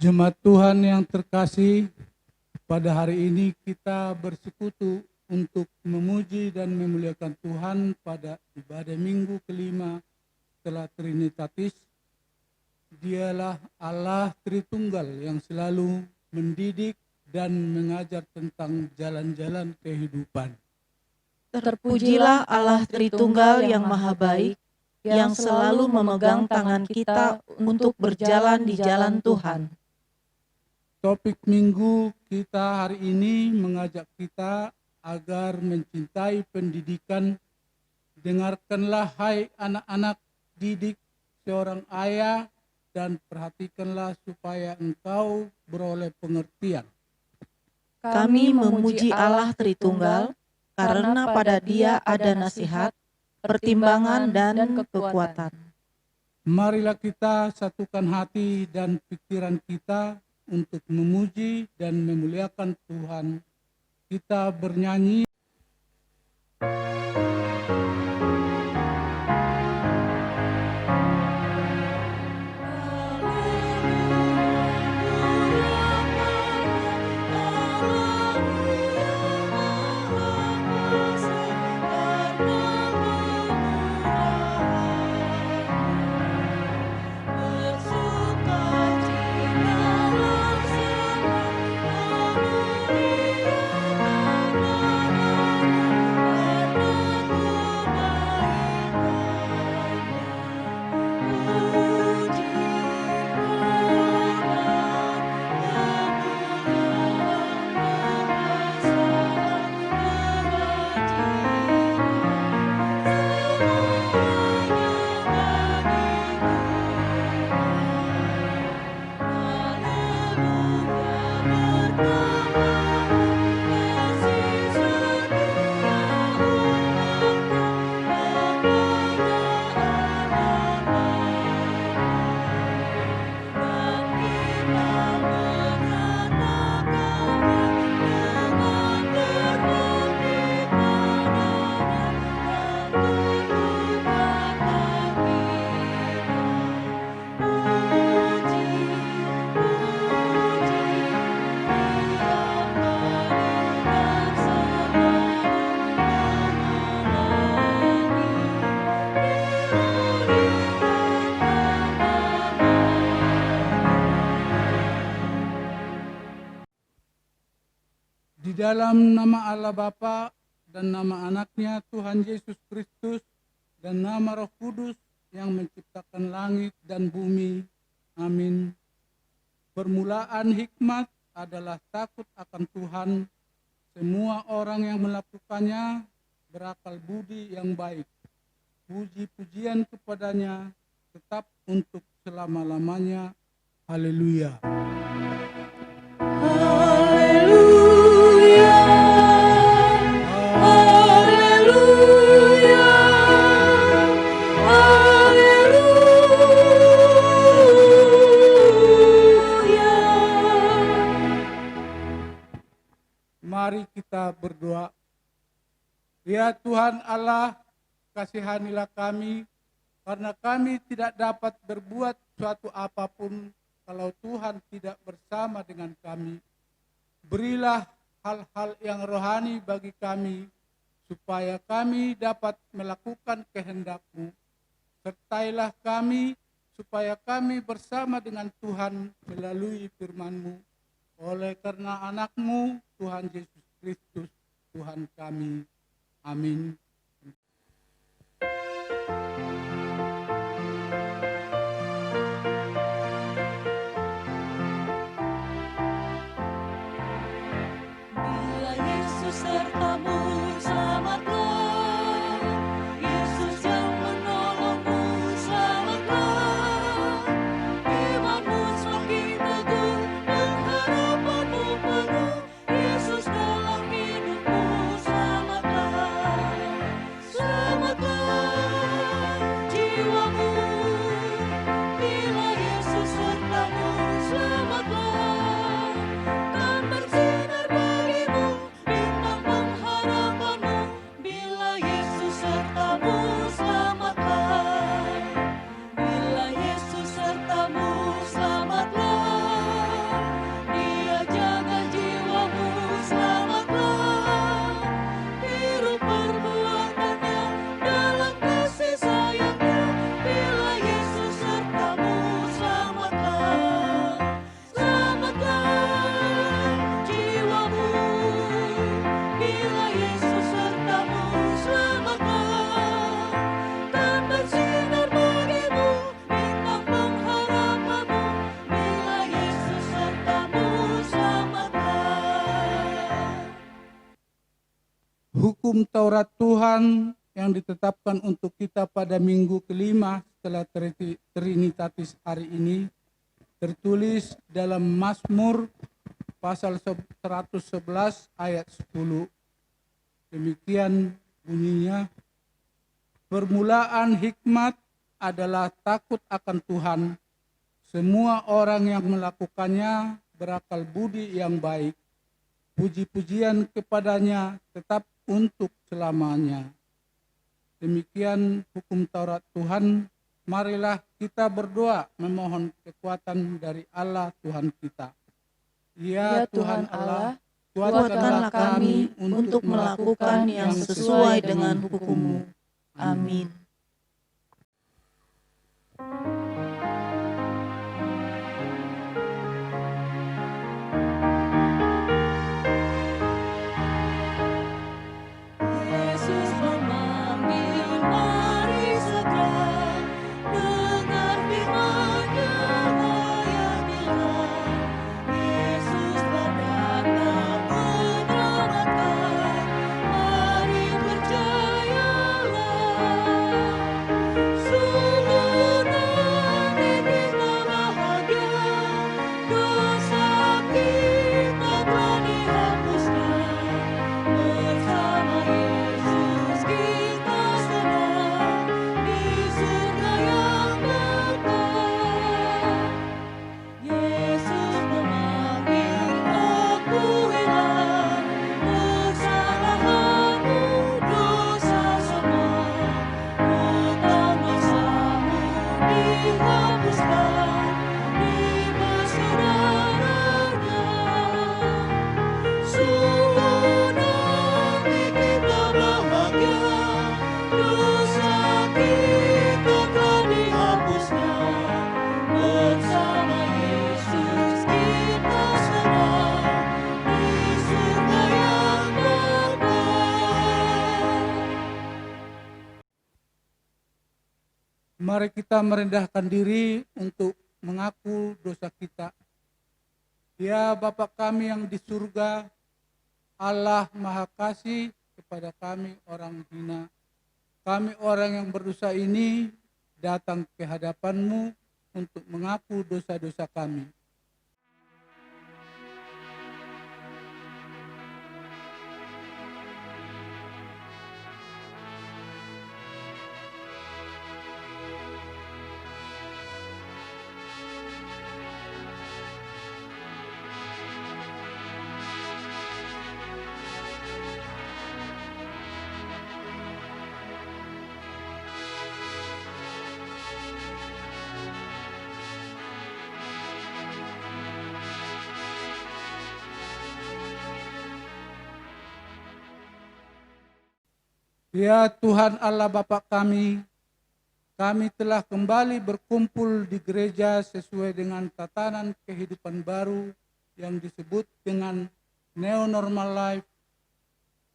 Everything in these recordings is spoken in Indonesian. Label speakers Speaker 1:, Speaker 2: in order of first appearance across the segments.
Speaker 1: Jemaat Tuhan yang terkasih, pada hari ini kita bersekutu untuk memuji dan memuliakan Tuhan pada ibadah minggu kelima setelah Trinitatis. Dialah Allah Tritunggal yang selalu mendidik dan mengajar tentang jalan-jalan kehidupan.
Speaker 2: Terpujilah Allah Tritunggal yang Maha Baik, yang selalu memegang tangan kita untuk berjalan di jalan Tuhan.
Speaker 1: Topik minggu kita hari ini mengajak kita agar mencintai pendidikan. Dengarkanlah hai anak-anak, didik seorang ayah dan perhatikanlah supaya engkau beroleh pengertian.
Speaker 2: Kami memuji Allah Tritunggal karena pada Dia ada nasihat, pertimbangan, dan kekuatan.
Speaker 1: Marilah kita satukan hati dan pikiran kita untuk memuji dan memuliakan Tuhan. Kita bernyanyi. Di dalam nama Allah Bapa dan nama anaknya Tuhan Yesus Kristus dan nama Roh Kudus yang menciptakan langit dan bumi. Amin. Permulaan hikmat adalah takut akan Tuhan. Semua orang yang melakukannya berakal budi yang baik. Puji-pujian kepadanya tetap untuk selama-lamanya. Haleluya. Mari kita berdoa. Ya Tuhan Allah, kasihanilah kami, karena kami tidak dapat berbuat suatu apapun kalau Tuhan tidak bersama dengan kami. Berilah hal-hal yang rohani bagi kami, supaya kami dapat melakukan kehendak-Mu. Sertailah kami, supaya kami bersama dengan Tuhan melalui firman-Mu. Oleh karena anak-Mu, Tuhan Yesus Kristus, Tuhan kami. Amin.
Speaker 3: Bila Yesus sertamu, selamatlah. Yesus yang menolongmu, selamatlah. Imanmu semakin teguh, pengharapanmu penuh. Yesus dalam hidupmu, selamatlah.
Speaker 1: hukum Taurat Tuhan yang ditetapkan untuk kita pada minggu kelima setelah Trinitatis hari ini tertulis dalam Mazmur pasal 111 ayat 10. Demikian bunyinya, permulaan hikmat adalah takut akan Tuhan. Semua orang yang melakukannya berakal budi yang baik. Puji-pujian kepadanya tetap untuk selamanya. Demikian hukum Taurat Tuhan. Marilah kita berdoa memohon kekuatan dari Allah Tuhan kita. Ya Tuhan Allah,
Speaker 2: kuatkanlah kami untuk melakukan yang sesuai dengan hukum-Mu. Amin.
Speaker 3: Yesus memanggil, mari segera dengar firman-Nya, layanilah. Yesus datang menyelamatkan, mari percayalah. Sungguh nanti kita bahagia, dosa kita telah dihapuskan. Bersama Yesus kita senang di surga yang kekal. Yesus memanggil, akuilah kesalahanmu, dosa semua. Hutang dosamu dihapuskan, dibasuh darah-Nya. Sungguh nanti kita bahagia, dosa kita telah dihapuskan. Bersama Yesus kita senang di surga yang kekal.
Speaker 1: Mari kita merendahkan diri untuk mengaku dosa kita. Ya Bapa kami yang di surga, Allah Maha Kasih kepada kami orang hina. Kami orang yang berdosa ini datang ke hadapan-Mu untuk mengaku dosa-dosa kami. Ya Tuhan Allah Bapa kami telah kembali berkumpul di gereja sesuai dengan tatanan kehidupan baru yang disebut dengan New Normal Life.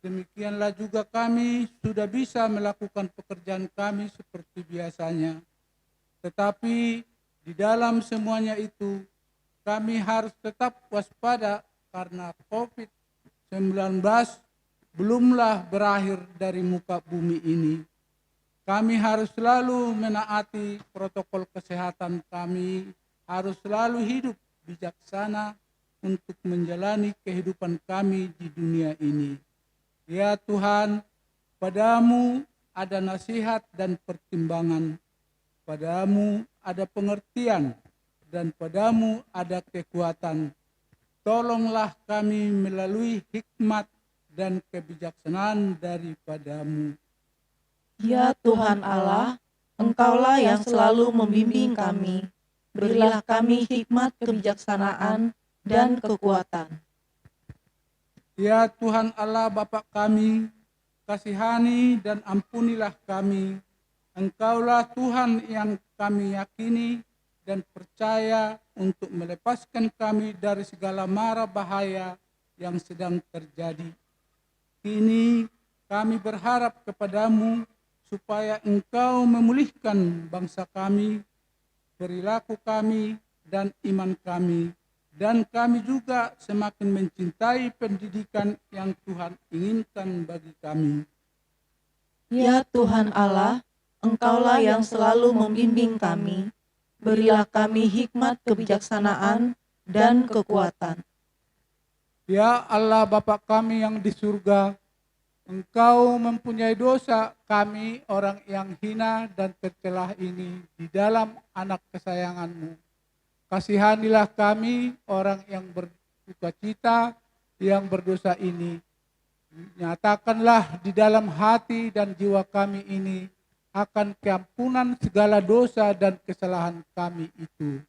Speaker 1: Demikianlah juga kami sudah bisa melakukan pekerjaan kami seperti biasanya. Tetapi di dalam semuanya itu, kami harus tetap waspada karena COVID-19 belumlah berakhir dari muka bumi ini. Kami harus selalu menaati protokol kesehatan kami, harus selalu hidup bijaksana untuk menjalani kehidupan kami di dunia ini. Ya Tuhan, padamu ada nasihat dan pertimbangan, padamu ada pengertian, dan padamu ada kekuatan. Tolonglah kami melalui hikmat dan kebijaksanaan daripadamu.
Speaker 2: Ya Tuhan Allah, Engkaulah yang selalu membimbing kami. Berilah kami hikmat, kebijaksanaan, dan kekuatan.
Speaker 1: Ya Tuhan Allah Bapa kami, kasihani dan ampunilah kami. Engkaulah Tuhan yang kami yakini dan percaya untuk melepaskan kami dari segala mara bahaya yang sedang terjadi. Kini kami berharap kepadamu supaya Engkau memulihkan bangsa kami, perilaku kami, dan iman kami, Dan kami juga semakin mencintai pendidikan yang Tuhan inginkan bagi kami.
Speaker 2: Ya Tuhan Allah, Engkaulah yang selalu membimbing kami. Berilah kami hikmat kebijaksanaan dan kekuatan.
Speaker 1: Ya Allah Bapa kami yang di surga, Engkau mempunyai dosa kami orang yang hina dan tercelah ini di dalam anak kesayangan-Mu. Kasihanilah kami orang yang berduka cita, yang berdosa ini. Nyatakanlah di dalam hati dan jiwa kami ini akan keampunan segala dosa dan kesalahan kami itu.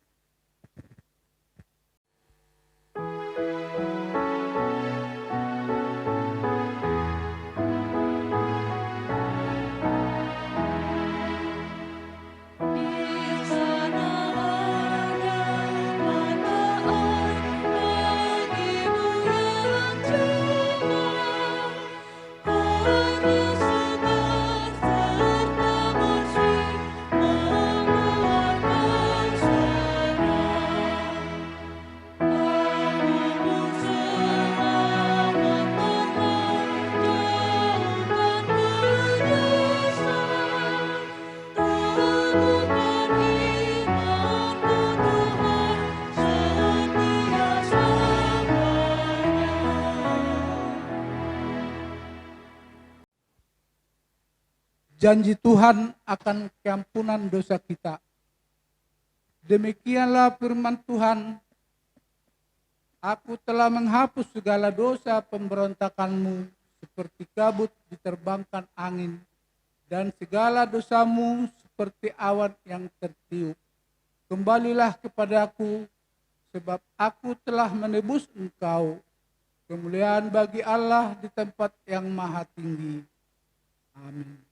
Speaker 1: Janji Tuhan akan keampunan dosa kita. Demikianlah firman Tuhan, aku telah menghapus segala dosa pemberontakanmu seperti kabut diterbangkan angin, dan segala dosamu seperti awan yang tertiup. Kembalilah kepadaku, sebab aku telah menebus engkau. Kemuliaan bagi Allah di tempat yang maha tinggi. Amin.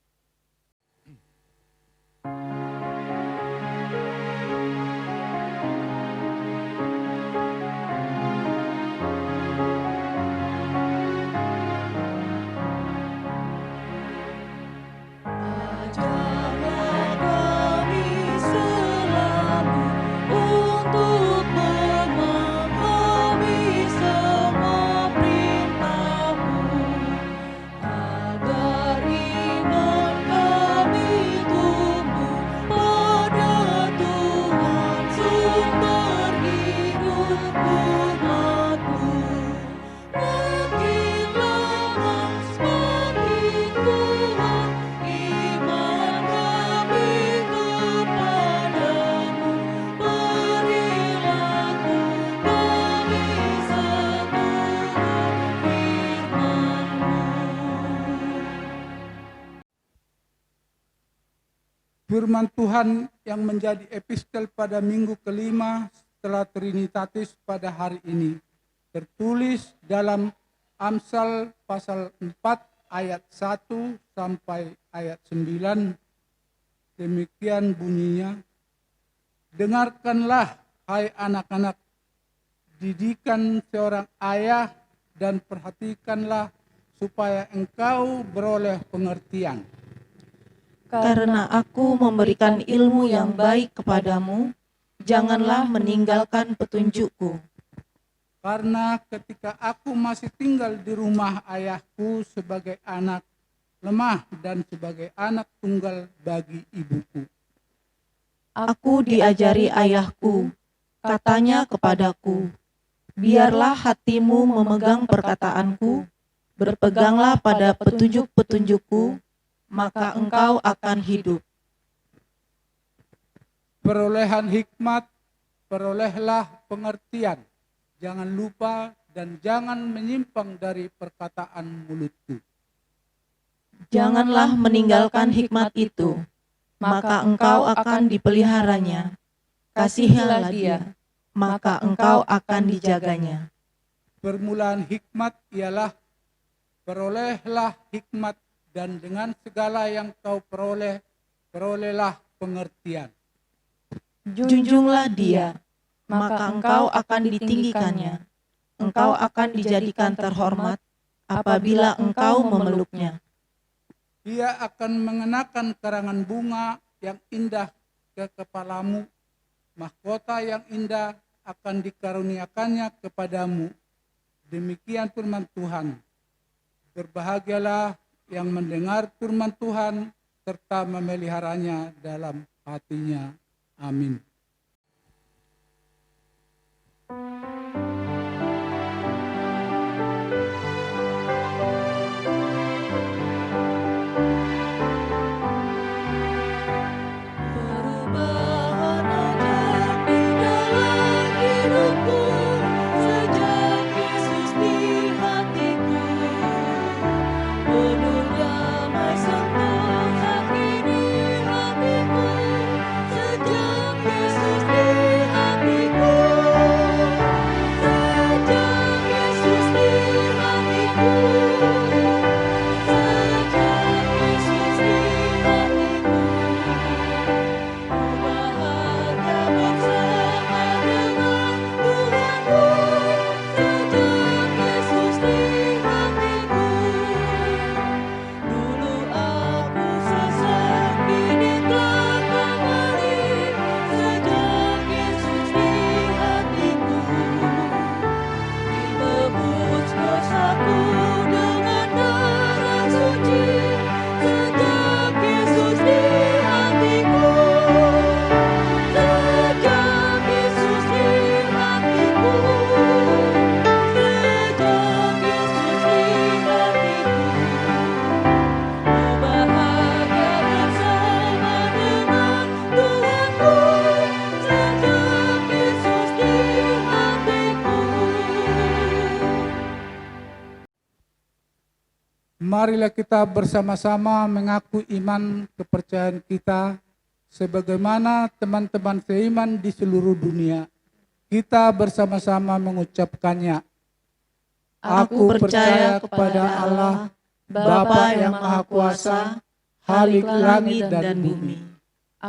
Speaker 1: Firman Tuhan yang menjadi epistel pada minggu kelima setelah Trinitatis pada hari ini tertulis dalam Amsal pasal 4 ayat 1 sampai ayat 9. Demikian bunyinya, dengarkanlah hai anak-anak, didikan seorang ayah dan perhatikanlah supaya engkau beroleh pengertian.
Speaker 2: Karena aku memberikan ilmu yang baik kepadamu, janganlah meninggalkan petunjukku.
Speaker 1: Karena ketika aku masih tinggal di rumah ayahku sebagai anak lemah dan sebagai anak tunggal bagi ibuku.
Speaker 2: Aku diajari ayahku, katanya kepadaku, biarlah hatimu memegang perkataanku, berpeganglah pada petunjuk-petunjukku, maka engkau akan hidup.
Speaker 1: Perolehan hikmat, perolehlah pengertian. Jangan lupa dan jangan menyimpang dari perkataan mulutku.
Speaker 2: Janganlah meninggalkan hikmat itu, maka engkau akan dipeliharanya. Kasihilah dia, maka engkau akan dijaganya.
Speaker 1: Permulaan hikmat ialah perolehlah hikmat, dan dengan segala yang kau peroleh, perolehlah pengertian.
Speaker 2: Junjunglah dia, maka engkau akan ditinggikannya. Engkau akan dijadikan terhormat apabila engkau memeluknya.
Speaker 1: Dia akan mengenakan karangan bunga yang indah ke kepalamu, mahkota yang indah akan dikaruniakannya kepadamu. Demikian firman Tuhan. Berbahagialah yang mendengar firman Tuhan serta memeliharanya dalam hatinya. Amin.
Speaker 3: Perubahan ajaib di dalam hidupku sejak Yesus di hatiku. Penuh damai senang hati di hatiku sejak Yesus di hatiku. Sejak Yesus di hatiku. Sejak Yesus di hatiku. Bahagia bersama dengan Tuhanku sejak Yesus di hatiku. Dulu aku sesat, kini telah kembali sejak Yesus di hatiku. Ditebus dosaku dengan darah suci sejak Yesus di hatiku. Sejak Yesus di hatiku. Sejak Yesus di hatiku. Bahagia bersama dengan Tuhanku sejak Yesus di hatiku.
Speaker 1: Marilah kita bersama-sama mengaku iman kepercayaan kita sebagaimana teman-teman seiman di seluruh dunia. Kita bersama-sama mengucapkannya.
Speaker 2: Aku percaya kepada Allah, Bapa yang Maha Kuasa, Khalik langit dan bumi.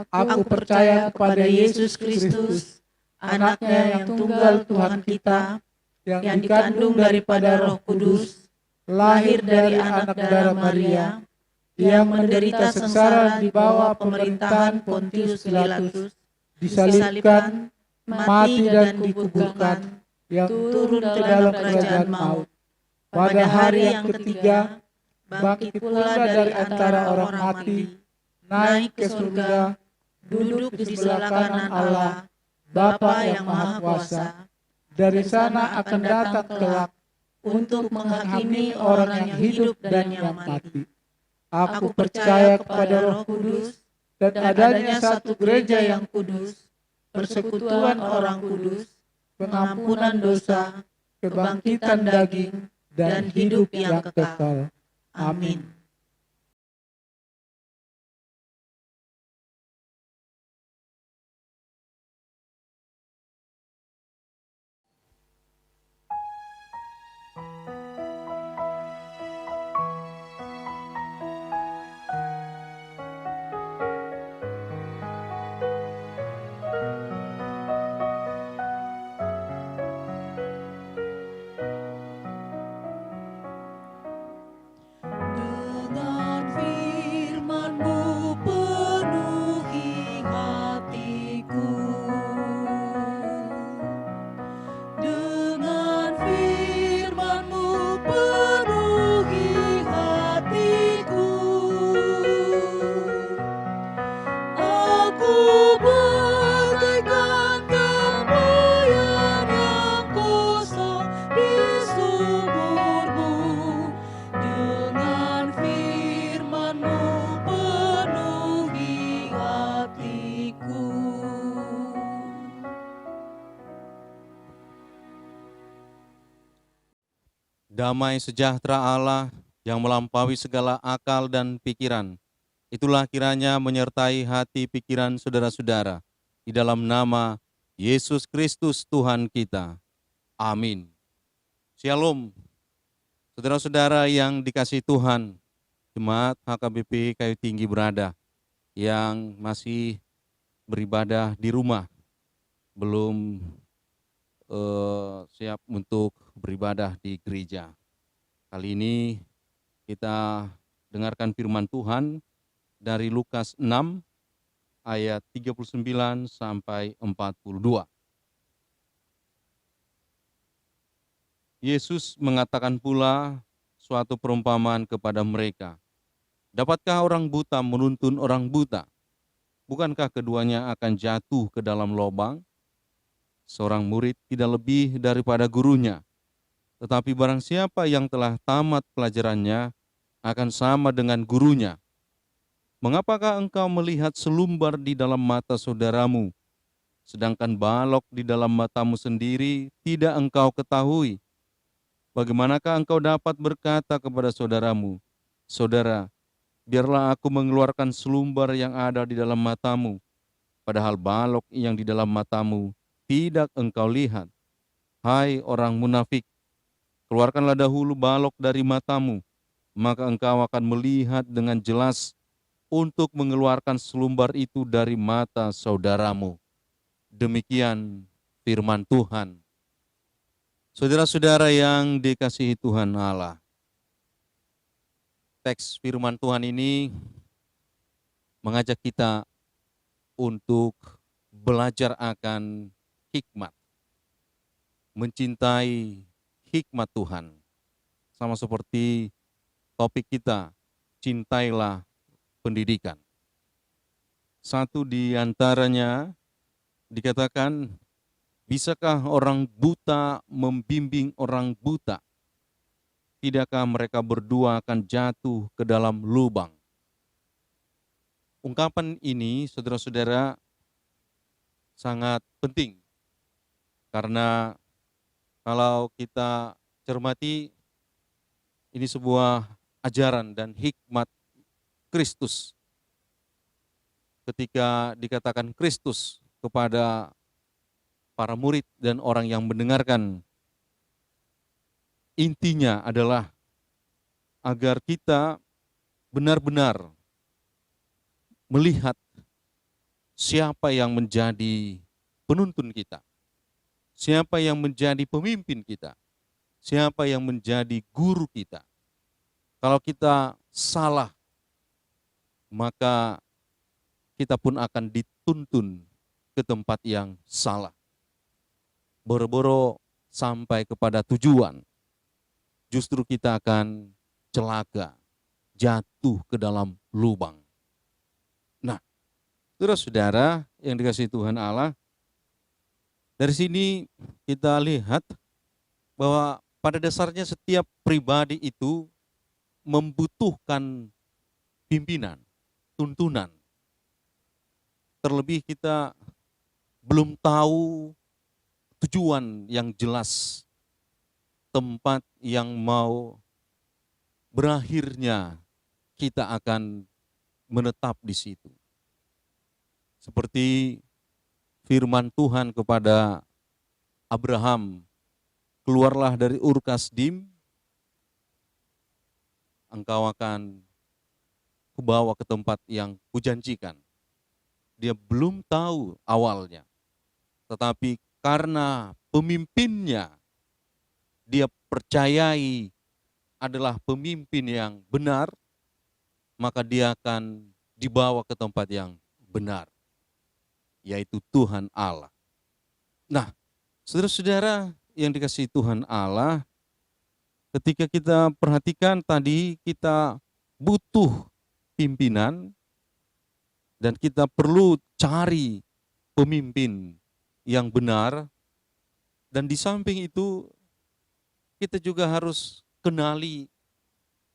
Speaker 2: Aku percaya kepada Yesus Kristus, anaknya yang tunggal Tuhan kita, yang dikandung daripada Roh Kudus, lahir dari anak darah Maria, yang menderita sengsara di bawah pemerintahan Pontius Pilatus, disalibkan, mati dan dikuburkan, yang turun ke dalam kerajaan maut. Pada hari yang ketiga, bangkit pula dari antara orang mati, naik ke surga, duduk di sebelah kanan Allah, Bapa yang Maha Kuasa. Dari sana akan datang kelak untuk menghakimi orang yang hidup dan yang mati. Aku percaya kepada Roh Kudus dan adanya satu gereja yang kudus, persekutuan orang kudus, pengampunan dosa, kebangkitan daging, dan hidup yang kekal. Amin.
Speaker 3: Dengan firman-Mu penuhi hatiku. Dengan firman-Mu penuhi hatiku. Aku bagaikan tempayan yang kosong di sumur-Mu. Dengan firman-Mu penuhi hatiku.
Speaker 4: Damai sejahtera Allah yang melampaui segala akal dan pikiran, itulah kiranya menyertai hati pikiran saudara-saudara, di dalam nama Yesus Kristus Tuhan kita. Amin. Shalom. Saudara-saudara yang dikasihi Tuhan, Jemaat HKBP Kayu Tinggi Berada yang masih beribadah di rumah, belum siap untuk beribadah di gereja. Kali ini kita dengarkan firman Tuhan dari Lukas 6 ayat 39 sampai 42. Yesus mengatakan pula suatu perumpamaan kepada mereka. Dapatkah orang buta menuntun orang buta? Bukankah keduanya akan jatuh ke dalam lubang? Seorang murid tidak lebih daripada gurunya. Tetapi barang siapa yang telah tamat pelajarannya akan sama dengan gurunya. Mengapakah engkau melihat selumbar di dalam mata saudaramu, sedangkan balok di dalam matamu sendiri tidak engkau ketahui? Bagaimanakah engkau dapat berkata kepada saudaramu, "Saudara, biarlah aku mengeluarkan selumbar yang ada di dalam matamu," padahal balok yang di dalam matamu tidak engkau lihat? Hai orang munafik, keluarkanlah dahulu balok dari matamu, maka engkau akan melihat dengan jelas untuk mengeluarkan selumbar itu dari mata saudaramu. Demikian firman Tuhan. Saudara-saudara yang dikasihi Tuhan Allah, teks firman Tuhan ini mengajak kita untuk belajar akan hikmat, mencintai hikmat Tuhan. Sama seperti topik kita, cintailah pendidikan. Satu di antaranya dikatakan, bisakah orang buta membimbing orang buta? Tidakkah mereka berdua akan jatuh ke dalam lubang? Ungkapan ini, saudara-saudara, sangat penting. Karena kalau kita cermati, ini sebuah ajaran dan hikmat Kristus. Ketika dikatakan Kristus kepada para murid dan orang yang mendengarkan, intinya adalah agar kita benar-benar melihat siapa yang menjadi penuntun kita, siapa yang menjadi pemimpin kita, siapa yang menjadi guru kita. Kalau kita salah, maka kita pun akan dituntun ke tempat yang salah. Boro-boro sampai kepada tujuan, justru kita akan celaka, jatuh ke dalam lubang. Nah, saudara-saudara yang dikasihi Tuhan Allah, dari sini kita lihat bahwa pada dasarnya setiap pribadi itu membutuhkan pimpinan, tuntunan. Terlebih kita belum tahu tujuan yang jelas, tempat yang mau berakhirnya kita akan menetap di situ. Seperti firman Tuhan kepada Abraham, keluarlah dari Ur Kasdim, engkau akan kubawa ke tempat yang kujanjikan. Dia belum tahu awalnya, tetapi karena pemimpinnya dia percayai adalah pemimpin yang benar, maka dia akan dibawa ke tempat yang benar, yaitu Tuhan Allah. Nah, saudara-saudara yang dikasihi Tuhan Allah, ketika kita perhatikan tadi, kita butuh pimpinan dan kita perlu cari pemimpin yang benar, dan di samping itu kita juga harus kenali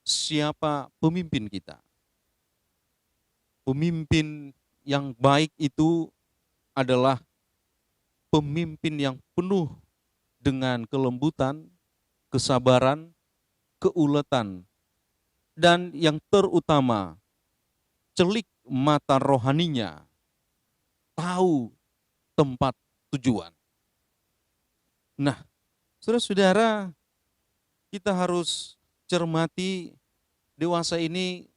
Speaker 4: siapa pemimpin kita. Pemimpin yang baik itu adalah pemimpin yang penuh dengan kelembutan, kesabaran, keuletan, dan yang terutama celik mata rohaninya, tahu tempat tujuan. Nah, saudara-saudara, kita harus cermati, dewasa ini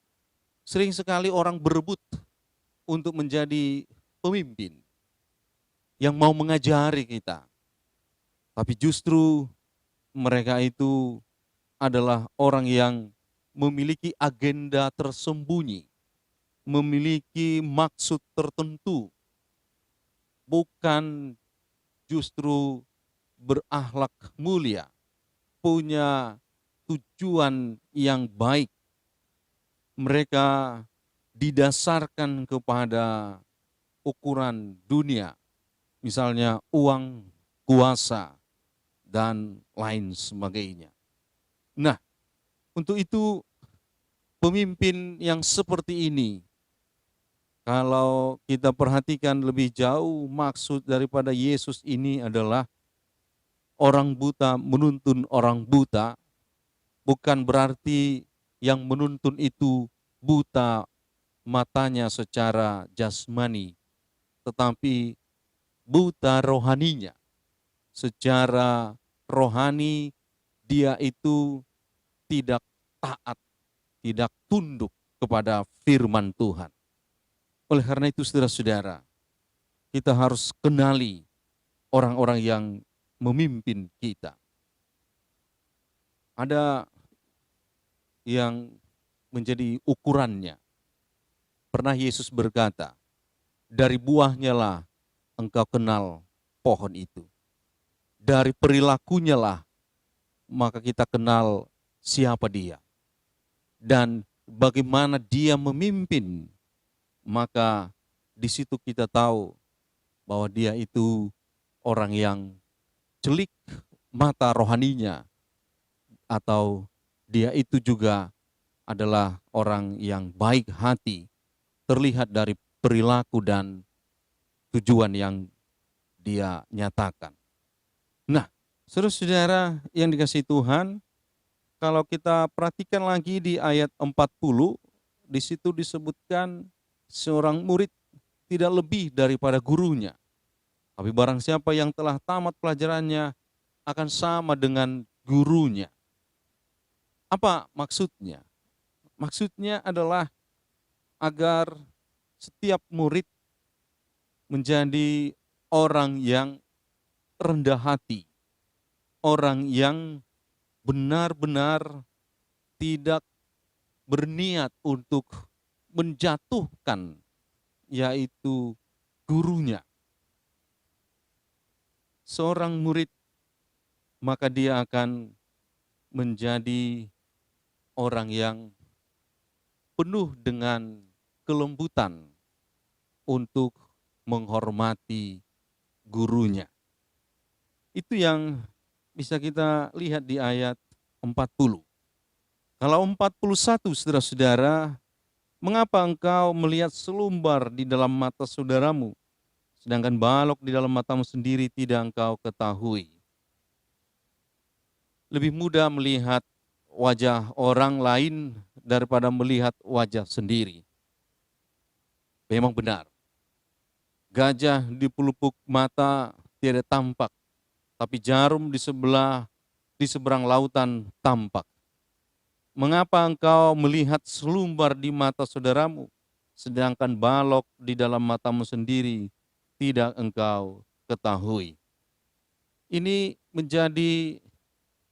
Speaker 4: sering sekali orang berebut untuk menjadi pemimpin yang mau mengajari kita. Tapi justru mereka itu adalah orang yang memiliki agenda tersembunyi, memiliki maksud tertentu, bukan justru berakhlak mulia, punya tujuan yang baik. Mereka didasarkan kepada ukuran dunia, misalnya uang, kuasa, dan lain sebagainya. Nah, untuk itu pemimpin yang seperti ini, kalau kita perhatikan lebih jauh, maksud daripada Yesus ini adalah orang buta menuntun orang buta, bukan berarti yang menuntun itu buta matanya secara jasmani, tetapi buta rohaninya. Secara rohani dia itu tidak taat, tidak tunduk kepada firman Tuhan. Oleh karena itu saudara-saudara, kita harus kenali orang-orang yang memimpin kita. Ada yang menjadi ukurannya. Pernah Yesus berkata, dari buahnya lah engkau kenal pohon itu. Dari perilakunya lah maka kita kenal siapa dia. Dan bagaimana dia memimpin, maka di situ kita tahu bahwa dia itu orang yang celik mata rohaninya, atau dia itu juga adalah orang yang baik hati, terlihat dari perilaku dan tujuan yang dia nyatakan. Nah, saudara-saudara yang dikasihi Tuhan, kalau kita perhatikan lagi di ayat 40, di situ disebutkan seorang murid tidak lebih daripada gurunya. Tapi barang siapa yang telah tamat pelajarannya akan sama dengan gurunya. Apa maksudnya? Maksudnya adalah agar setiap murid menjadi orang yang rendah hati, orang yang benar-benar tidak berniat untuk menjatuhkan, yaitu gurunya. Seorang murid, maka dia akan menjadi orang yang penuh dengan kelembutan untuk menghormati gurunya. Itu yang bisa kita lihat di ayat 40. Kalau 41, saudara-saudara, mengapa engkau melihat selumbar di dalam mata saudaramu, sedangkan balok di dalam matamu sendiri tidak engkau ketahui? Lebih mudah melihat wajah orang lain daripada melihat wajah sendiri. Memang benar, gajah di pelupuk mata tidak tampak, tapi jarum di seberang lautan tampak. Mengapa engkau melihat selumbar di mata saudaramu, sedangkan balok di dalam matamu sendiri tidak engkau ketahui? Ini menjadi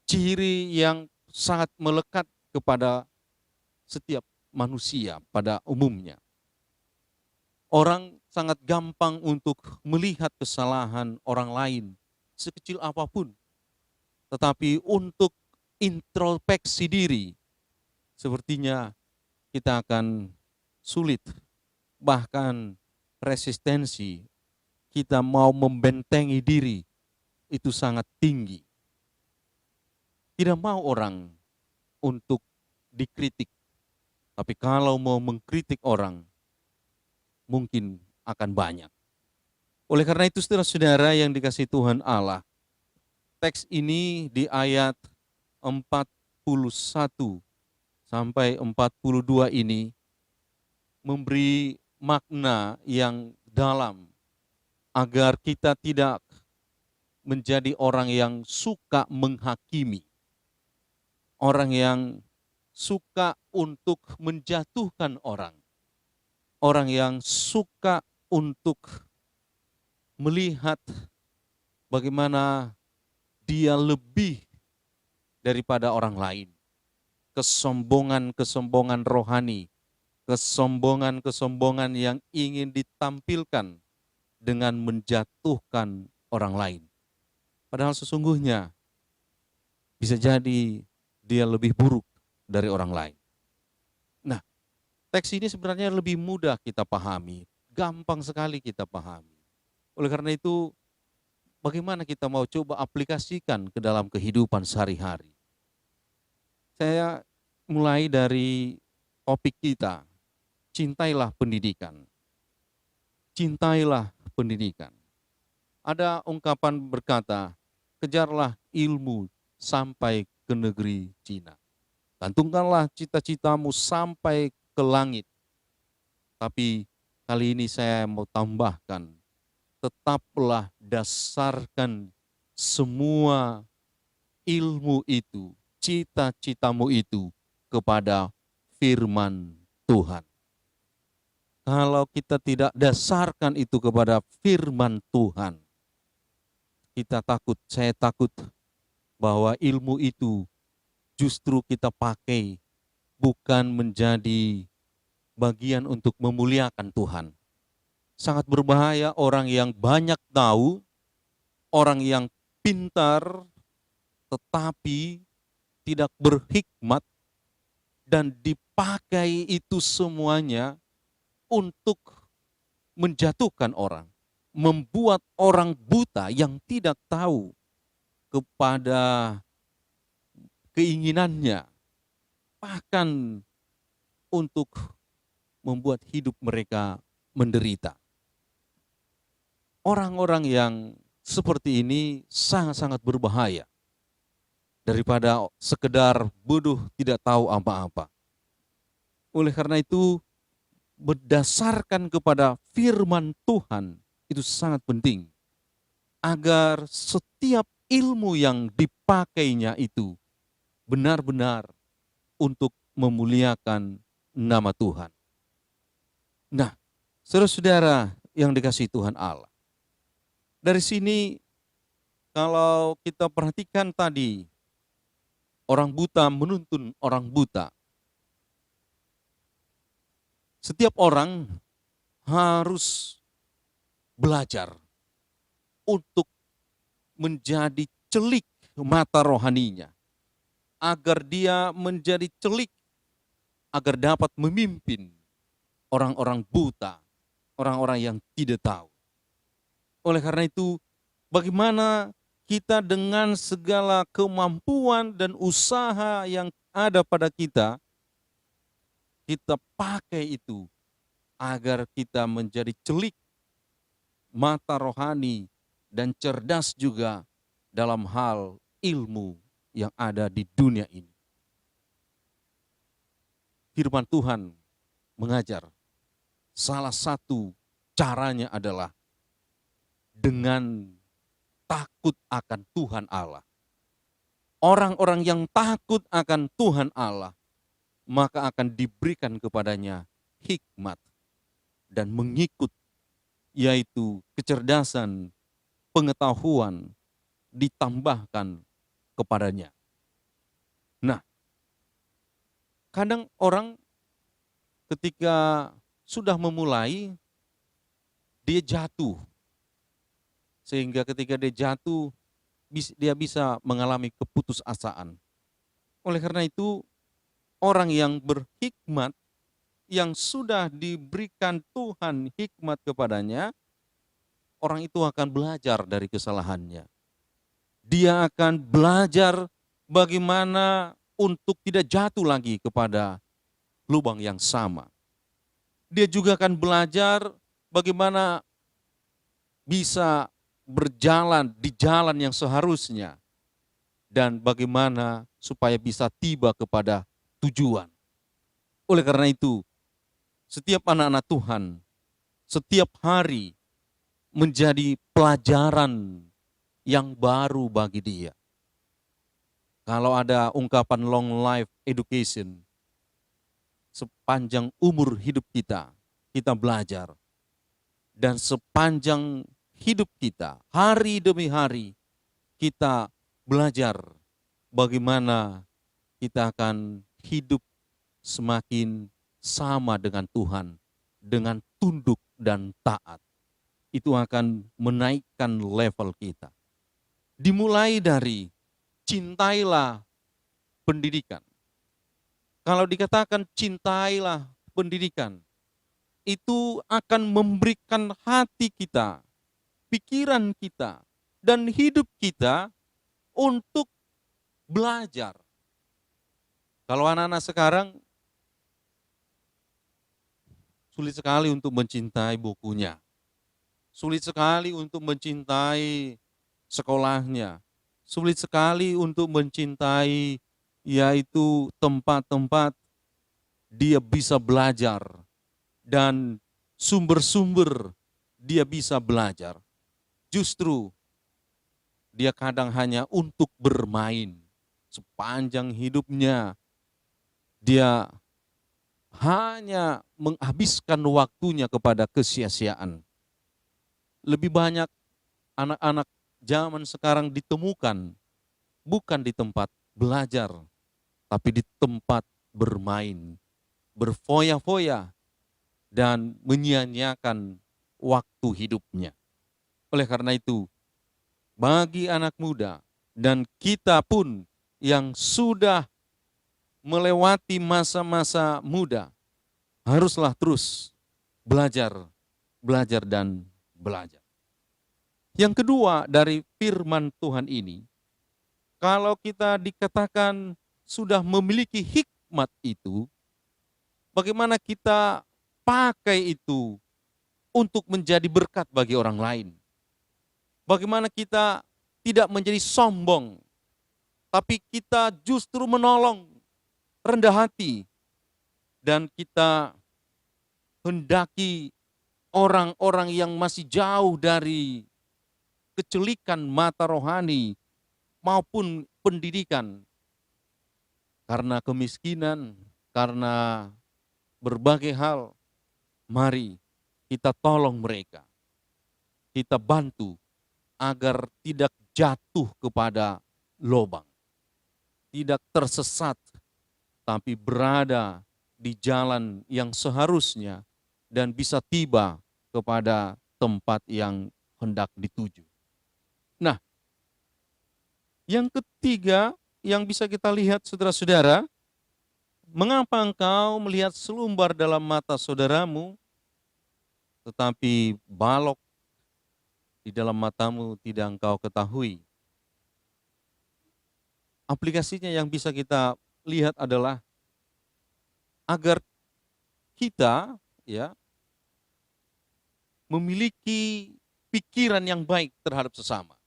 Speaker 4: ciri yang sangat melekat kepada setiap manusia pada umumnya. Orang sangat gampang untuk melihat kesalahan orang lain, sekecil apapun. Tetapi untuk introspeksi diri, sepertinya kita akan sulit, bahkan resistensi kita mau membentengi diri itu sangat tinggi. Tidak mau orang untuk dikritik, tapi kalau mau mengkritik orang, mungkin akan banyak. Oleh karena itu saudara-saudara yang dikasihi Tuhan Allah, teks ini di ayat 41 sampai 42 ini memberi makna yang dalam agar kita tidak menjadi orang yang suka menghakimi, orang yang suka untuk menjatuhkan orang, orang yang suka untuk melihat bagaimana dia lebih daripada orang lain. Kesombongan-kesombongan rohani, kesombongan-kesombongan yang ingin ditampilkan dengan menjatuhkan orang lain. Padahal sesungguhnya bisa jadi dia lebih buruk dari orang lain. Nah, teks ini sebenarnya lebih mudah kita pahami, gampang sekali kita pahami. Oleh karena itu, bagaimana kita mau coba aplikasikan ke dalam kehidupan sehari-hari? Saya mulai dari topik kita, cintailah pendidikan. Cintailah pendidikan. Ada ungkapan berkata, kejarlah ilmu sampai ke negeri Cina. Gantungkanlah cita-citamu sampai ke langit. Tapi kali ini saya mau tambahkan, tetaplah dasarkan semua ilmu itu, cita-citamu itu kepada firman Tuhan. Kalau kita tidak dasarkan itu kepada firman Tuhan, saya takut bahwa ilmu itu justru kita pakai bukan menjadi bagian untuk memuliakan Tuhan. Sangat berbahaya orang yang banyak tahu, orang yang pintar, tetapi tidak berhikmat, dan dipakai itu semuanya untuk menjatuhkan orang, membuat orang buta yang tidak tahu kepada keinginannya, bahkan untuk membuat hidup mereka menderita. Orang-orang yang seperti ini sangat-sangat berbahaya daripada sekedar bodoh tidak tahu apa-apa. Oleh karena itu, berdasarkan kepada firman Tuhan itu sangat penting agar setiap ilmu yang dipakainya itu benar-benar untuk memuliakan nama Tuhan. Nah, saudara-saudara yang dikasihi Tuhan Allah, dari sini kalau kita perhatikan tadi, orang buta menuntun orang buta. Setiap orang harus belajar untuk menjadi celik mata rohaninya, agar dia menjadi celik, agar dapat memimpin orang-orang buta, orang-orang yang tidak tahu. Oleh karena itu, bagaimana kita dengan segala kemampuan dan usaha yang ada pada kita pakai itu agar kita menjadi celik mata rohani dan cerdas juga dalam hal ilmu yang ada di dunia ini. Firman Tuhan mengajar, salah satu caranya adalah dengan takut akan Tuhan Allah. Orang-orang yang takut akan Tuhan Allah, maka akan diberikan kepadanya hikmat dan mengikut, yaitu kecerdasan, pengetahuan ditambahkan kepadanya. Nah, kadang orang ketika sudah memulai, dia jatuh. Sehingga ketika dia jatuh, dia bisa mengalami keputusasaan. Oleh karena itu, orang yang berhikmat, yang sudah diberikan Tuhan hikmat kepadanya, orang itu akan belajar dari kesalahannya. Dia akan belajar bagaimana untuk tidak jatuh lagi kepada lubang yang sama. Dia juga akan belajar bagaimana bisa berjalan di jalan yang seharusnya, dan bagaimana supaya bisa tiba kepada tujuan. Oleh karena itu, setiap anak-anak Tuhan, setiap hari menjadi pelajaran yang baru bagi dia. Kalau ada ungkapan long life education, sepanjang umur hidup kita belajar. Dan sepanjang hidup kita, hari demi hari, kita belajar bagaimana kita akan hidup semakin sama dengan Tuhan, dengan tunduk dan taat. Itu akan menaikkan level kita. Dimulai dari cintailah pendidikan. Kalau dikatakan cintailah pendidikan, itu akan memberikan hati kita, pikiran kita, dan hidup kita untuk belajar. Kalau anak-anak sekarang sulit sekali untuk mencintai bukunya, sulit sekali untuk mencintai sekolahnya, sulit sekali untuk mencintai yaitu tempat-tempat dia bisa belajar dan sumber-sumber dia bisa belajar. Justru dia kadang hanya untuk bermain. Sepanjang hidupnya dia hanya menghabiskan waktunya kepada kesia-siaan. Lebih banyak anak-anak zaman sekarang ditemukan bukan di tempat belajar, tapi di tempat bermain, berfoya-foya, dan menyia-nyiakan waktu hidupnya. Oleh karena itu, bagi anak muda dan kita pun yang sudah melewati masa-masa muda, haruslah terus belajar, belajar dan belajar. Yang kedua dari firman Tuhan ini, kalau kita dikatakan sudah memiliki hikmat itu, bagaimana kita pakai itu untuk menjadi berkat bagi orang lain. Bagaimana kita tidak menjadi sombong, tapi kita justru menolong, rendah hati, dan kita hendaki orang-orang yang masih jauh dari kecelikan mata rohani maupun pendidikan, karena kemiskinan, karena berbagai hal, mari kita tolong mereka, kita bantu agar tidak jatuh kepada lubang, tidak tersesat, tapi berada di jalan yang seharusnya dan bisa tiba kepada tempat yang hendak dituju. Nah, yang ketiga yang bisa kita lihat saudara-saudara, mengapa engkau melihat selumbar dalam mata saudaramu, tetapi balok di dalam matamu tidak engkau ketahui? Aplikasinya yang bisa kita lihat adalah agar kita memiliki pikiran yang baik terhadap sesama.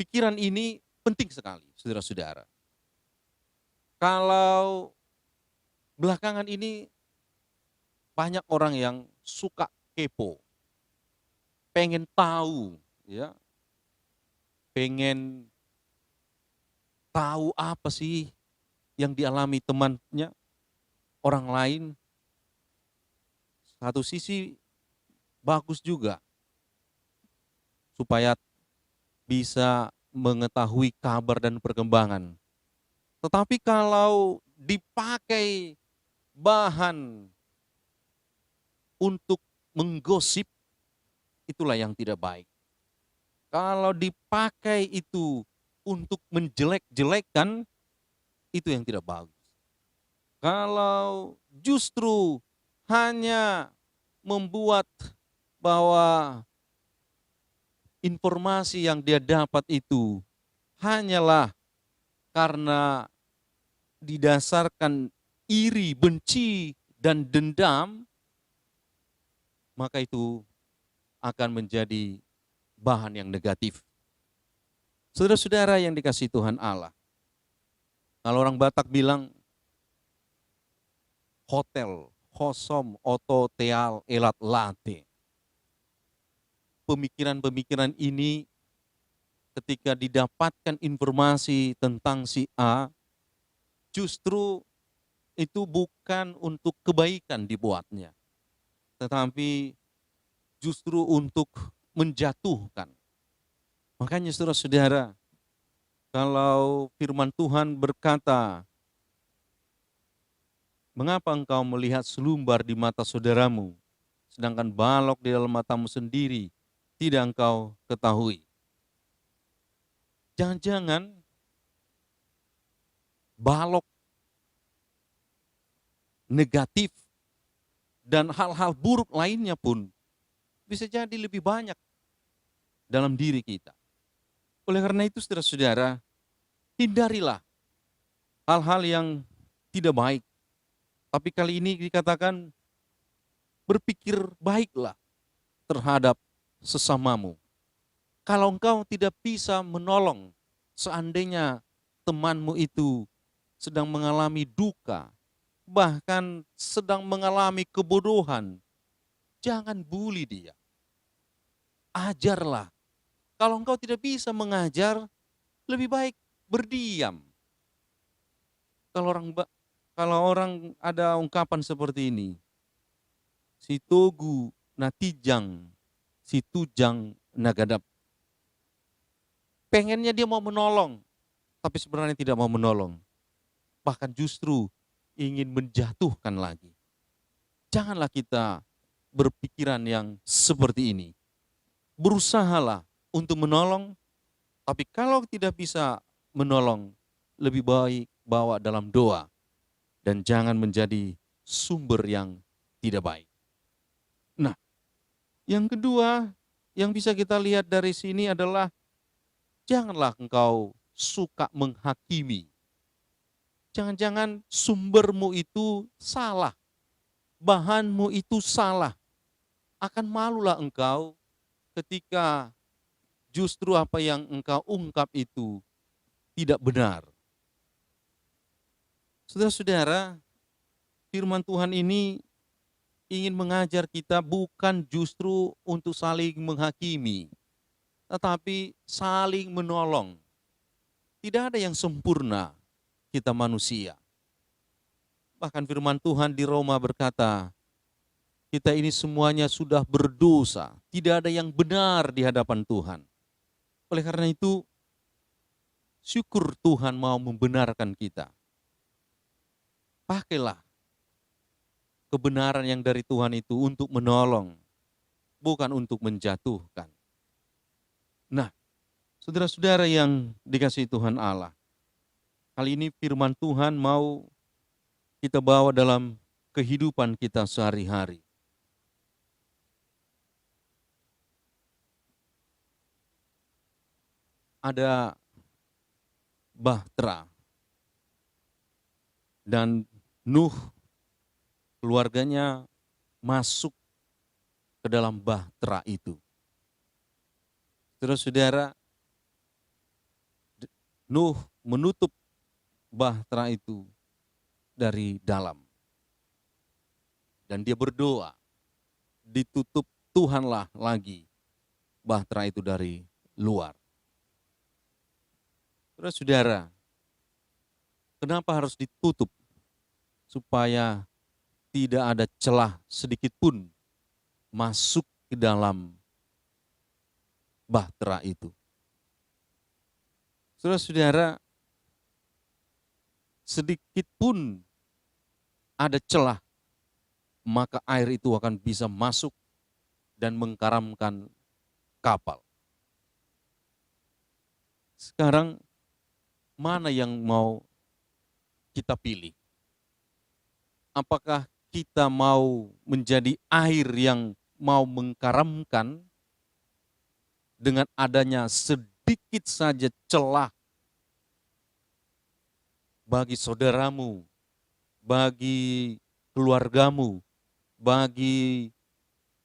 Speaker 4: Pikiran ini penting sekali, saudara-saudara. Kalau belakangan ini banyak orang yang suka kepo, pengen tahu, pengen tahu apa sih yang dialami temannya, orang lain. Satu sisi bagus juga, supaya bisa mengetahui kabar dan perkembangan. Tetapi kalau dipakai bahan untuk menggosip, itulah yang tidak baik. Kalau dipakai itu untuk menjelek-jelekkan, itu yang tidak bagus. Kalau justru hanya membuat bahwa informasi yang dia dapat itu hanyalah karena didasarkan iri, benci, dan dendam, maka itu akan menjadi bahan yang negatif. Saudara-saudara yang dikasihi Tuhan Allah, kalau orang Batak bilang hotel, khosom, oto, teal, elat, late. Pemikiran-pemikiran ini ketika didapatkan informasi tentang si A, justru itu bukan untuk kebaikan dibuatnya, tetapi justru untuk menjatuhkan. Makanya saudara-saudara, kalau firman Tuhan berkata, mengapa engkau melihat selumbar di mata saudaramu, sedangkan balok di dalam matamu sendiri tidak engkau ketahui? Jangan-jangan balok negatif dan hal-hal buruk lainnya pun bisa jadi lebih banyak dalam diri kita. Oleh karena itu, saudara-saudara, hindarilah hal-hal yang tidak baik. Tapi kali ini dikatakan berpikir baiklah terhadap sesamamu. Kalau engkau tidak bisa menolong, seandainya temanmu itu sedang mengalami duka, bahkan sedang mengalami kebodohan, jangan bully dia. Ajarlah. Kalau engkau tidak bisa mengajar, lebih baik berdiam. Kalau orang ada ungkapan seperti ini, si togu natijang, si tujang nagadap. Pengennya dia mau menolong, tapi sebenarnya tidak mau menolong. Bahkan justru ingin menjatuhkan lagi. Janganlah kita berpikiran yang seperti ini. Berusahalah untuk menolong, tapi kalau tidak bisa menolong, lebih baik bawa dalam doa. Dan jangan menjadi sumber yang tidak baik. Nah, yang kedua yang bisa kita lihat dari sini adalah janganlah engkau suka menghakimi. Jangan-jangan sumbermu itu salah, bahanmu itu salah. Akan malulah engkau ketika justru apa yang engkau ungkap itu tidak benar. Saudara-saudara, firman Tuhan ini ingin mengajar kita bukan justru untuk saling menghakimi, tetapi saling menolong. Tidak ada yang sempurna, kita manusia. Bahkan firman Tuhan di Roma berkata, kita ini semuanya sudah berdosa, tidak ada yang benar di hadapan Tuhan. Oleh karena itu, syukur Tuhan mau membenarkan kita. Pakailah kebenaran yang dari Tuhan itu untuk menolong, bukan untuk menjatuhkan. Nah, saudara-saudara yang dikasihi Tuhan Allah, kali ini firman Tuhan mau kita bawa dalam kehidupan kita sehari-hari. Ada Bahtera dan Nuh, keluarganya masuk ke dalam Bahtera itu. Saudara-saudara, Nuh menutup Bahtera itu dari dalam. Dan dia berdoa, ditutup Tuhanlah lagi Bahtera itu dari luar. Saudara-saudara, kenapa harus ditutup? Supaya tidak ada celah sedikit pun masuk ke dalam Bahtera itu. Saudara-saudara, sedikit pun ada celah, maka air itu akan bisa masuk dan mengkaramkan kapal. Sekarang, mana yang mau kita pilih? Apakah kita mau menjadi air yang mau mengkaramkan dengan adanya sedikit saja celah bagi saudaramu, bagi keluargamu, bagi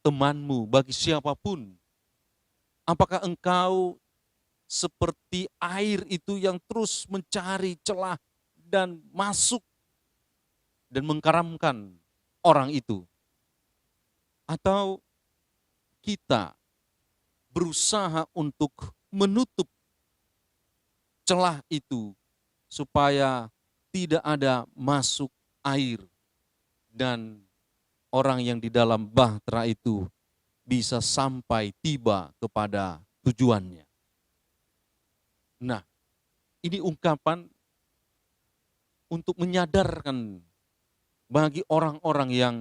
Speaker 4: temanmu, bagi siapapun? Apakah engkau seperti air itu yang terus mencari celah dan masuk dan mengkaramkan orang itu? Atau kita berusaha untuk menutup celah itu supaya tidak ada masuk air dan orang yang di dalam Bahtera itu bisa sampai tiba kepada tujuannya? Nah, ini ungkapan untuk menyadarkan bagi orang-orang yang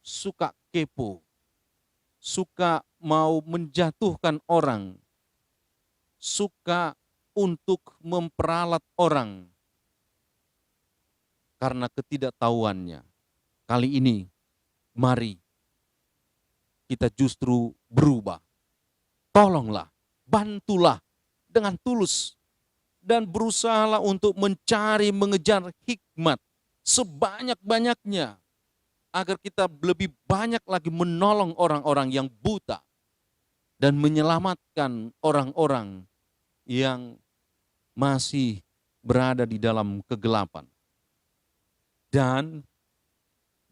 Speaker 4: suka kepo, suka mau menjatuhkan orang, suka untuk memperalat orang karena ketidaktahuannya. Kali ini, mari kita justru berubah. Tolonglah, bantulah dengan tulus, dan berusahalah untuk mencari, mengejar hikmat sebanyak-banyaknya, agar kita lebih banyak lagi menolong orang-orang yang buta dan menyelamatkan orang-orang yang masih berada di dalam kegelapan. Dan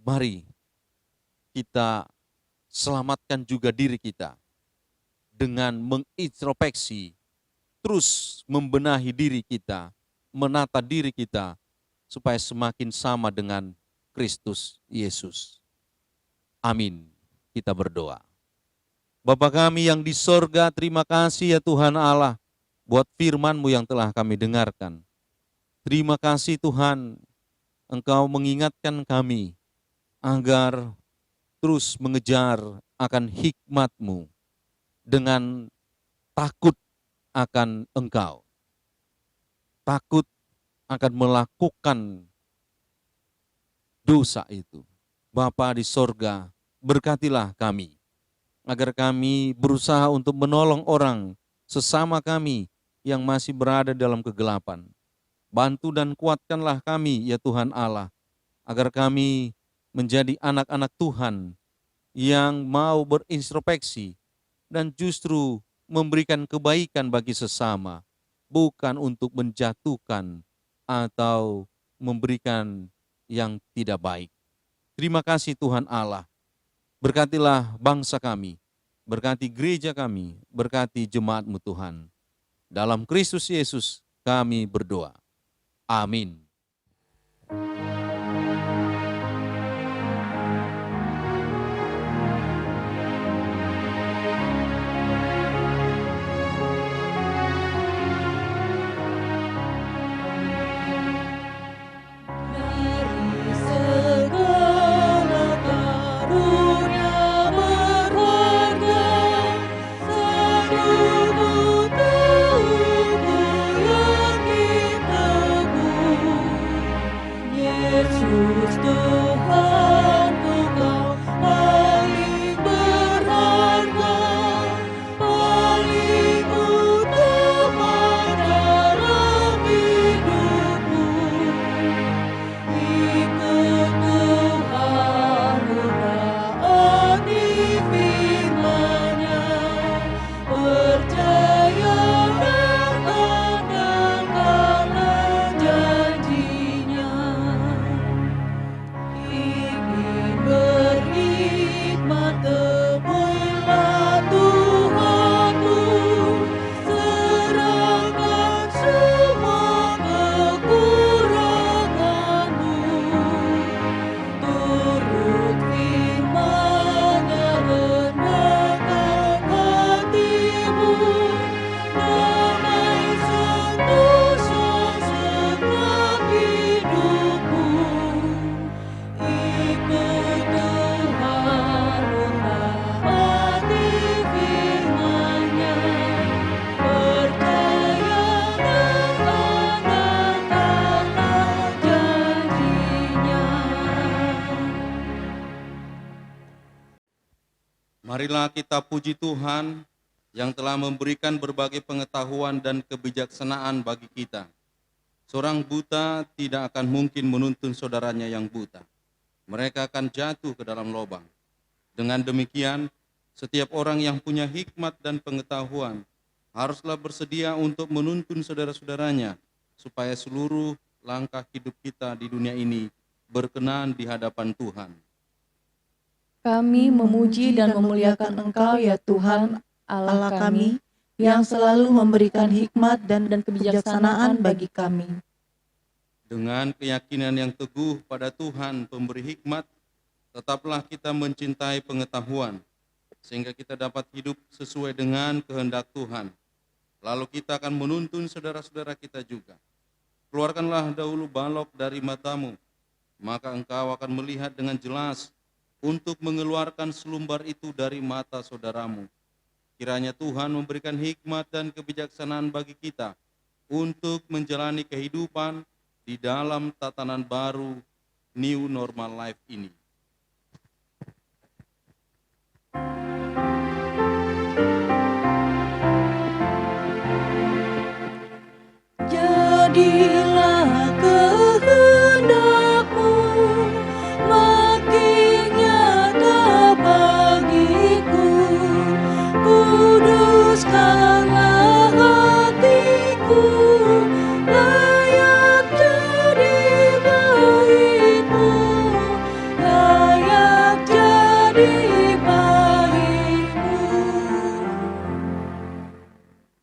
Speaker 4: mari kita selamatkan juga diri kita dengan mengintrospeksi, terus membenahi diri kita, menata diri kita, supaya semakin sama dengan Kristus Yesus. Amin. Kita berdoa. Bapa kami yang di sorga, terima kasih ya Tuhan Allah, buat firman-Mu yang telah kami dengarkan. Terima kasih Tuhan, Engkau mengingatkan kami agar terus mengejar akan hikmat-Mu dengan takut akan Engkau. Takut akan melakukan dosa itu. Bapa di sorga, berkatilah kami, agar kami berusaha untuk menolong orang sesama kami yang masih berada dalam kegelapan. Bantu dan kuatkanlah kami ya Tuhan Allah, agar kami menjadi anak-anak Tuhan yang mau berintrospeksi dan justru memberikan kebaikan bagi sesama, bukan untuk menjatuhkan atau memberikan yang tidak baik. Terima kasih Tuhan Allah. Berkatilah bangsa kami, berkati gereja kami, berkati jemaat-Mu Tuhan. Dalam Kristus Yesus kami berdoa. Amin.
Speaker 3: Dari segala karunia berharga, satu tubuh yang diteguh. Yesus Tuhan, Engkau paling berharga, paling utama dalam hidupku. Ikut Tuhan, menaati firman-Nya, percaya dan andalkanlah janji-Nya. Ingin berkhidmat, temuilah Tuhanmu, serahkan semua kekuranganmu. Turut firman-Nya, rendahkan hatimu, damai sentosa setiap hidupmu. Ikut Tuhan, menaati firman-Nya, percaya dan andalkanlah janji-Nya.
Speaker 4: Marilah kita puji Tuhan yang telah memberikan berbagai pengetahuan dan kebijaksanaan bagi kita. Seorang buta tidak akan mungkin menuntun saudaranya yang buta. Mereka akan jatuh ke dalam lubang. Dengan demikian, setiap orang yang punya hikmat dan pengetahuan haruslah bersedia untuk menuntun saudara-saudaranya, supaya seluruh langkah hidup kita di dunia ini berkenan di hadapan Tuhan.
Speaker 2: Kami memuji dan memuliakan Engkau ya Tuhan Allah kami, yang selalu memberikan hikmat dan kebijaksanaan bagi kami.
Speaker 4: Dengan keyakinan yang teguh pada Tuhan pemberi hikmat, tetaplah kita mencintai pengetahuan, sehingga kita dapat hidup sesuai dengan kehendak Tuhan. Lalu kita akan menuntun saudara-saudara kita juga. Keluarkanlah dahulu balok dari matamu, maka engkau akan melihat dengan jelas untuk mengeluarkan selumbar itu dari mata saudaramu. Kiranya Tuhan memberikan hikmat dan kebijaksanaan bagi kita, untuk menjalani kehidupan di dalam tatanan baru New Normal Life ini.
Speaker 3: Jadilah kehendak-Mu makin nyata bagiku, kuduskanlah hatiku, layak jadi bait-Mu, layak jadi bait-Mu.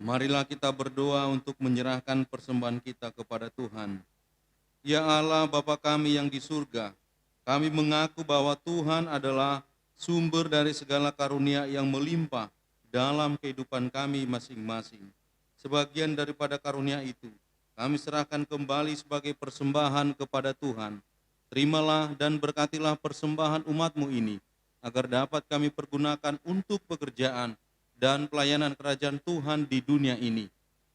Speaker 4: Marilah kita berdoa untuk menyerahkan persembahan kita kepada Tuhan. Ya Allah, Bapa kami yang di surga, kami mengaku bahwa Tuhan adalah sumber dari segala karunia yang melimpah dalam kehidupan kami masing-masing. Sebagian daripada karunia itu, kami serahkan kembali sebagai persembahan kepada Tuhan. Terimalah dan berkatilah persembahan umat-Mu ini, agar dapat kami pergunakan untuk pekerjaan dan pelayanan kerajaan Tuhan di dunia ini.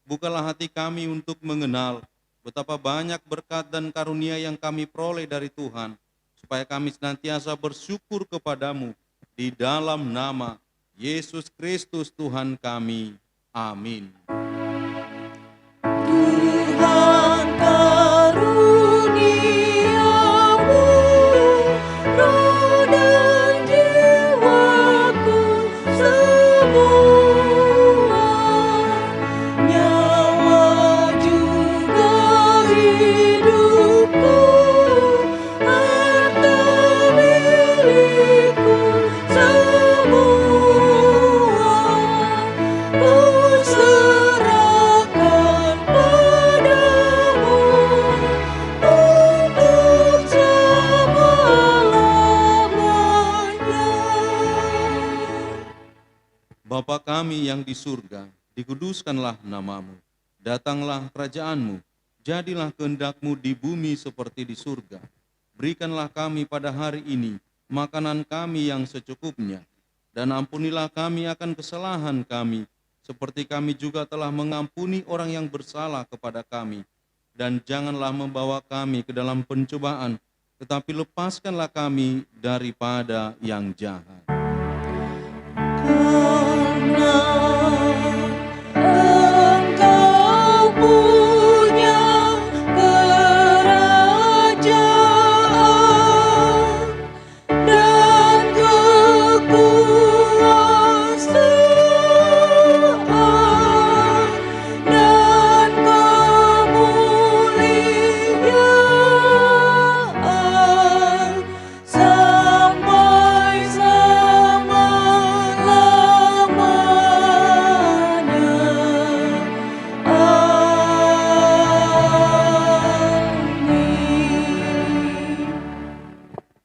Speaker 4: Bukalah hati kami untuk mengenal betapa banyak berkat dan karunia yang kami peroleh dari Tuhan, supaya kami senantiasa bersyukur kepadamu di dalam nama Yesus Kristus Tuhan kami. Amin.
Speaker 3: Tuhan karuniamu, roh dan jiwaku semua, nyawa juga hidupku, harta milikku semua, ku serahkan padamu untuk selama-lamanya.
Speaker 4: Bapa kami yang di surga, dikuduskanlah namamu. Datanglah kerajaanmu, jadilah kehendak-Mu di bumi seperti di surga. Berikanlah kami pada hari ini makanan kami yang secukupnya, dan ampunilah kami akan kesalahan kami, seperti kami juga telah mengampuni orang yang bersalah kepada kami. Dan janganlah membawa kami ke dalam pencobaan, tetapi lepaskanlah kami daripada yang jahat.
Speaker 3: Karena Engkau punya kerajaan dan kekuasaan dan kemuliaan sampai selama-lamanya. Amin.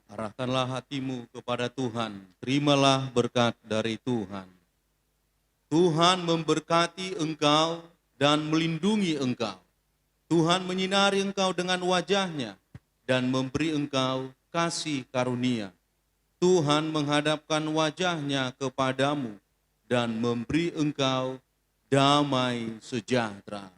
Speaker 4: Arahkanlah hatimu kepada Tuhan, terimalah berkat dari Tuhan. Tuhan memberkati engkau dan melindungi engkau. Tuhan menyinari engkau dengan wajah-Nya dan memberi engkau kasih karunia. Tuhan menghadapkan wajah-Nya kepadamu dan memberi engkau damai sejahtera.